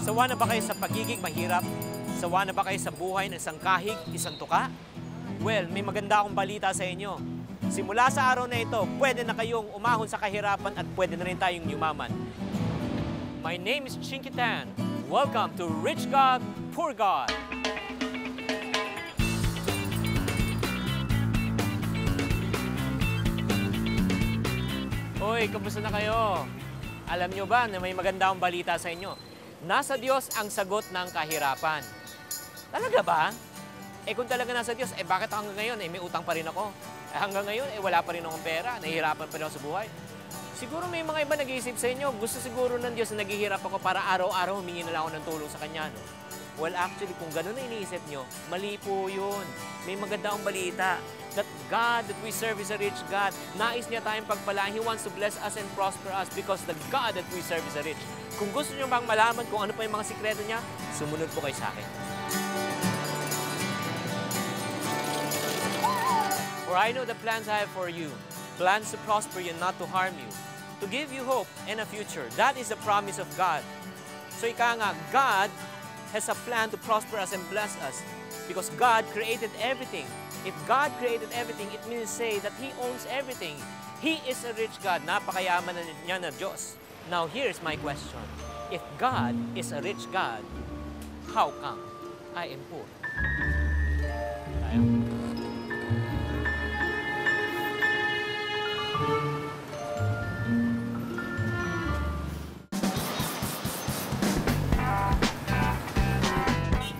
Sawa na ba kayo sa pagiging mahirap? Sawa na ba kayo sa buhay ng isang kahig, isang tuka? Well, may maganda akong balita sa inyo. Simula sa araw na ito, pwede na kayong umahon sa kahirapan at pwede na rin tayong yumaman. My name is Chinky Tan. Welcome to Rich God, Poor God. Hoy, kamusta na kayo? Alam nyo ba na may maganda akong balita sa inyo? Nasa Diyos ang sagot ng kahirapan. Talaga ba? Kung talaga nasa Diyos, bakit hanggang ngayon may utang pa rin ako? Hanggang ngayon, wala pa rin akong pera, nahihirapan pa rin ako sa buhay. Siguro may mga iba nag-iisip sa inyo, gusto siguro ng Diyos na naghihirap ako para araw-araw humingi na lang ako ng tulong sa Kanya, no? Well, actually, kung gano'n na iniisip nyo, mali po yun. May maganda akong balita. That God that we serve is a rich God. Nais niya tayong pagpalaan. He wants to bless us and prosper us because the God that we serve is a rich. Kung gusto nyo bang malaman kung ano pa yung mga sikreto niya, sumunod po kayo sa akin. For I know the plans I have for you, plans to prosper you and not to harm you, to give you hope and a future. That is the promise of God. So ika nga, God has a plan to prosper us and bless us because God created everything. If God created everything, it means to say that He owns everything. He is a rich God. Napakayaman na niya na Diyos. Now, here's my question. If God is a rich God, how come I am poor?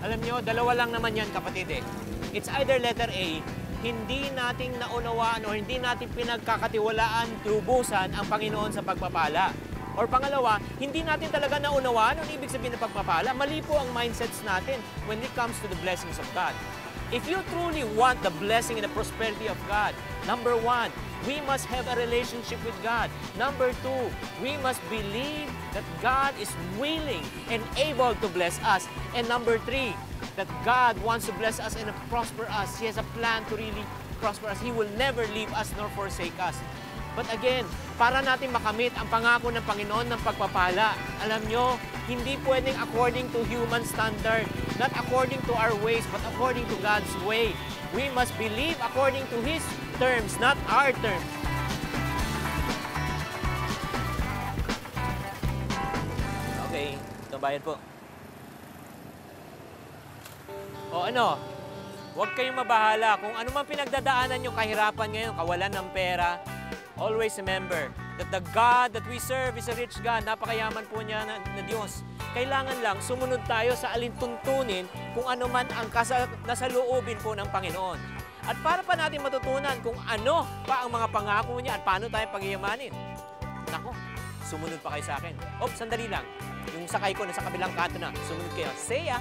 Alam nyo, dalawa lang naman yan, kapatid eh. It's either letter A, hindi nating naunawaan o hindi natin pinagkakatiwalaan lubusan ang Panginoon sa pagpapala. Or pangalawa, hindi natin talaga naunawaan ang ibig sabihin ng pagpapala. Mali po ang mindsets natin when it comes to the blessings of God. If you truly want the blessing and the prosperity of God, number one, we must have a relationship with God. Number two, we must believe that God is willing and able to bless us. And number three, that God wants to bless us and prosper us. He has a plan to really prosper us. He will never leave us nor forsake us. But again, para natin makamit ang pangako ng Panginoon ng pagpapala, alam nyo, hindi pwedeng according to human standard, not according to our ways, but according to God's way. We must believe according to His terms, not our terms. Okay, ito bayad po. O ano, huwag kayong mabahala. Kung ano man pinagdadaanan nyo, kahirapan ngayon, kawalan ng pera, always remember that the God that we serve is a rich God. Napakayaman po niya na Diyos. Kailangan lang sumunod tayo sa alintuntunin kung ano man ang nasaluubin po ng Panginoon. At para pa natin matutunan kung ano pa ang mga pangako niya at paano tayo pagyayamanin. Nako, sumunod pa kayo sa akin. Sandali lang. Yung sakay ko nasa kabilang kanto na. Sumunod kayo. See ya!